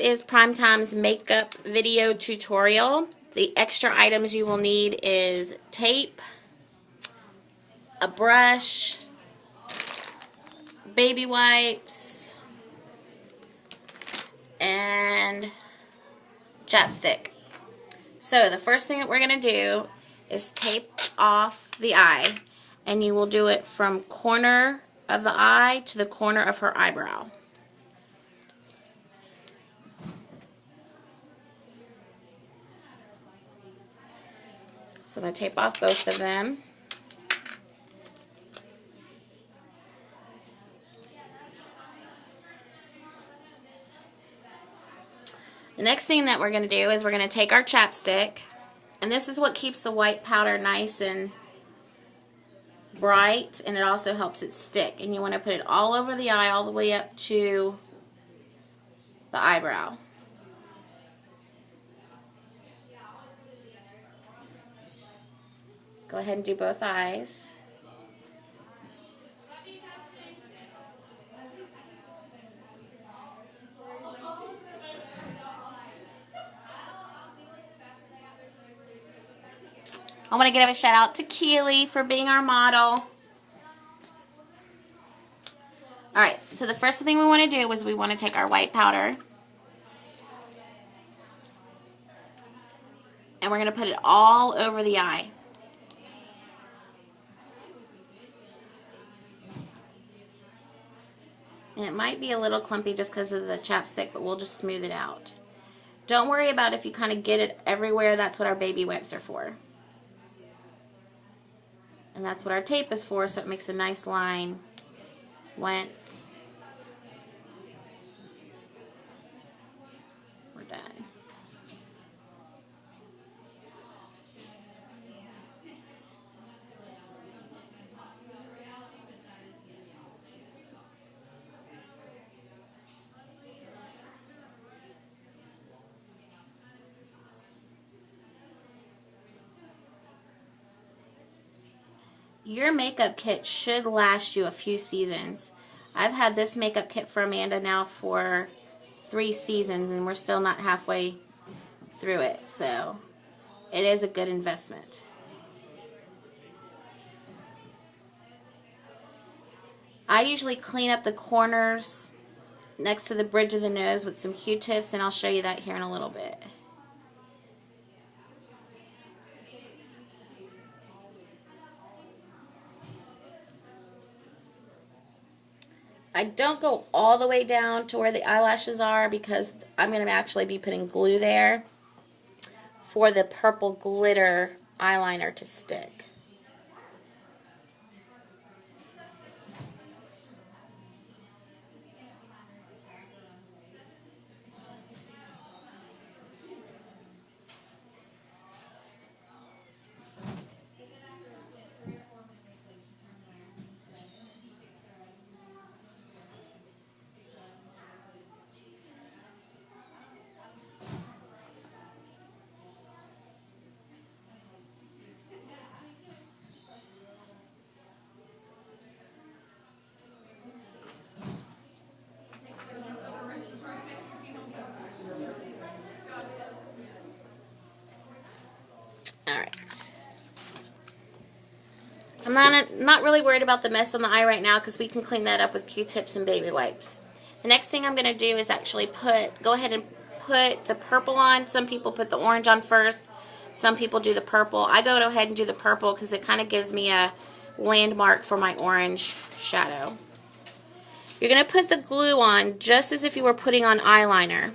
is Primetime's makeup video tutorial. The extra items you will need is tape, a brush, baby wipes, and chapstick. So the first thing that we're going to do is tape off the eye, and you will do it from corner of the eye to the corner of her eyebrow. So I'm going to tape off both of them. The next thing that we're going to do is we're going to take our chapstick, and this is what keeps the white powder nice and bright, and it also helps it stick. And you want to put it all over the eye, all the way up to the eyebrow. Go ahead and do both eyes. I want to give a shout out to Keely for being our model. Alright, so the first thing we want to do is we want to take our white powder, and we're going to put it all over the eye. And it might be a little clumpy just because of the chapstick, but we'll just smooth it out. Don't worry about if you kind of get it everywhere. That's what our baby wipes are for. And that's what our tape is for, so it makes a nice line once we're done. Your makeup kit should last you a few seasons. I've had this makeup kit for Amanda now for 3 seasons, and we're still not halfway through it, so it is a good investment. I usually clean up the corners next to the bridge of the nose with some Q-tips, and I'll show you that here in a little bit. I don't go all the way down to where the eyelashes are because I'm going to actually be putting glue there for the purple glitter eyeliner to stick. Alright. I'm not really worried about the mess on the eye right now because we can clean that up with Q-tips and baby wipes. The next thing I'm going to do is actually go ahead and put the purple on. Some people put the orange on first. Some people do the purple. I go ahead and do the purple because it kind of gives me a landmark for my orange shadow. You're going to put the glue on just as if you were putting on eyeliner.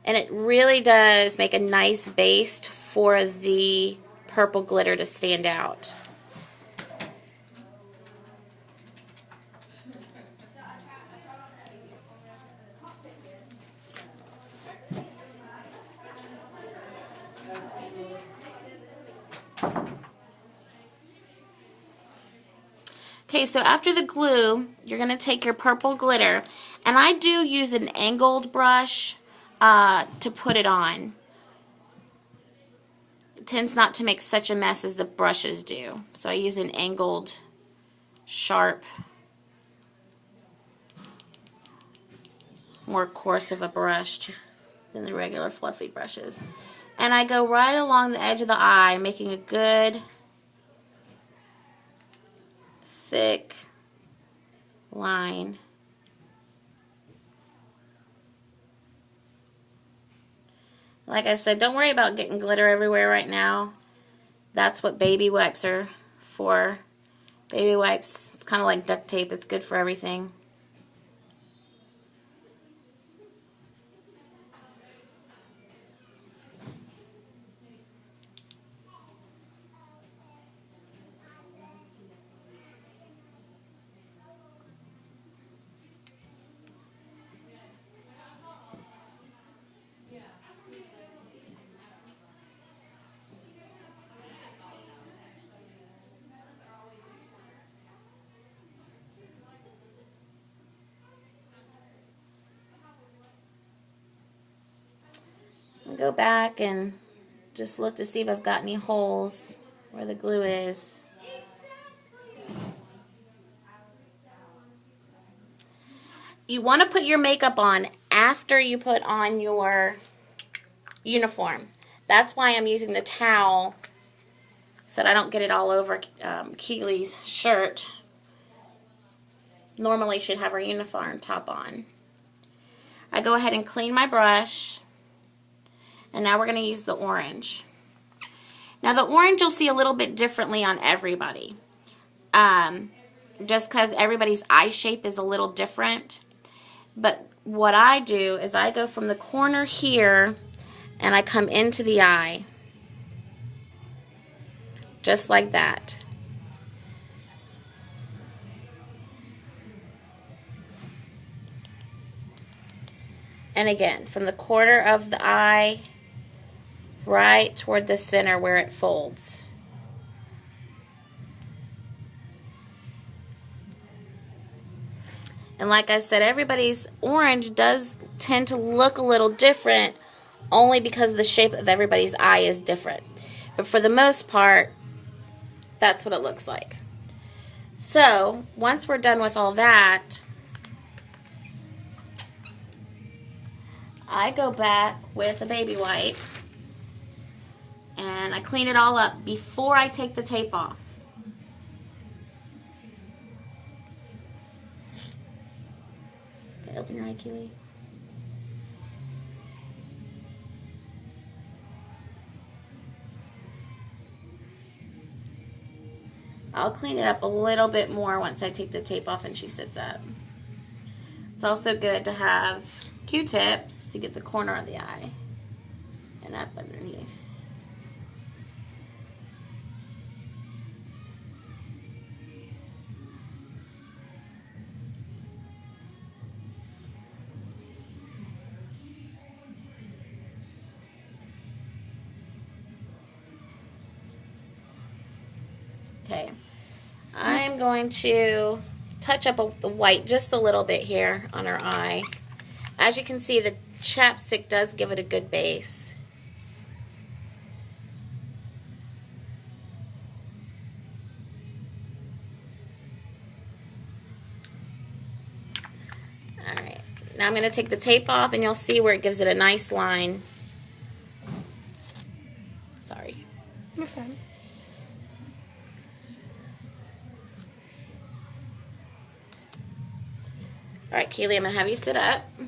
And it really does make a nice base for the purple glitter to stand out. Okay, so after the glue, you're going to take your purple glitter, and I do use an angled brush to put it on. It tends not to make such a mess as the brushes do. So I use an angled, sharp more coarse of a brush than the regular fluffy brushes. And I go right along the edge of the eye, making a good, thick line. Like I said, don't worry about getting glitter everywhere right now. That's what baby wipes are for. Baby wipes, it's kind of like duct tape. It's good for everything. I'll go back and just look to see if I've got any holes where the glue is. You want to put your makeup on after you put on your uniform. That's why I'm using the towel so that I don't get it all over Keely's shirt. Normally should have her uniform top on. I go ahead and clean my brush. And now we're going to use the orange. Now the orange you'll see a little bit differently on everybody. Just because everybody's eye shape is a little different. But what I do is I go from the corner here and I come into the eye. Just like that. And again, from the corner of the eye right toward the center where it folds. And like I said, everybody's orange does tend to look a little different only because the shape of everybody's eye is different. But for the most part, that's what it looks like. So, once we're done with all that, I go back with a baby wipe and I clean it all up before I take the tape off. Okay, open your eye, Keely. I'll clean it up a little bit more once I take the tape off and she sits up. It's also good to have Q-tips to get the corner of the eye and up underneath. Okay, I'm going to touch up the white just a little bit here on her eye. As you can see, the chapstick does give it a good base. Alright, now I'm going to take the tape off and you'll see where it gives it a nice line. Sorry. Okay. Alright, Keely, I'm going to have you sit up. I'm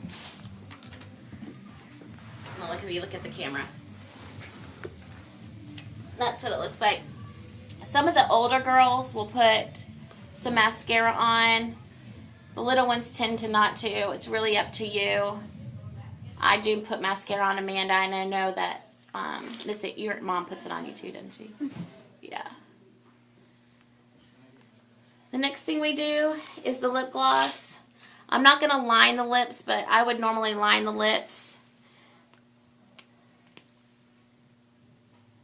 going to look at you, look at the camera. That's what it looks like. Some of the older girls will put some mascara on. The little ones tend to not to. It's really up to you. I do put mascara on Amanda, and I know that your mom puts it on you too, doesn't she? Yeah. The next thing we do is the lip gloss. I'm not going to line the lips, but I would normally line the lips.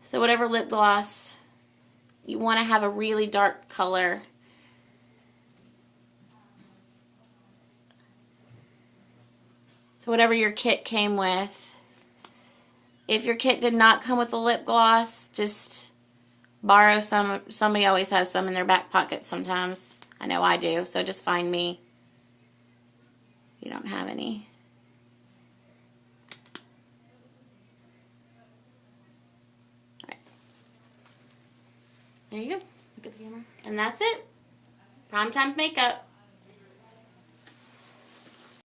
So whatever lip gloss, you want to have a really dark color. So whatever your kit came with. If your kit did not come with a lip gloss, just borrow some. Somebody always has some in their back pocket sometimes. I know I do, so just find me. You don't have any. There you go. Look at the camera. And that's it. Prime Time's makeup.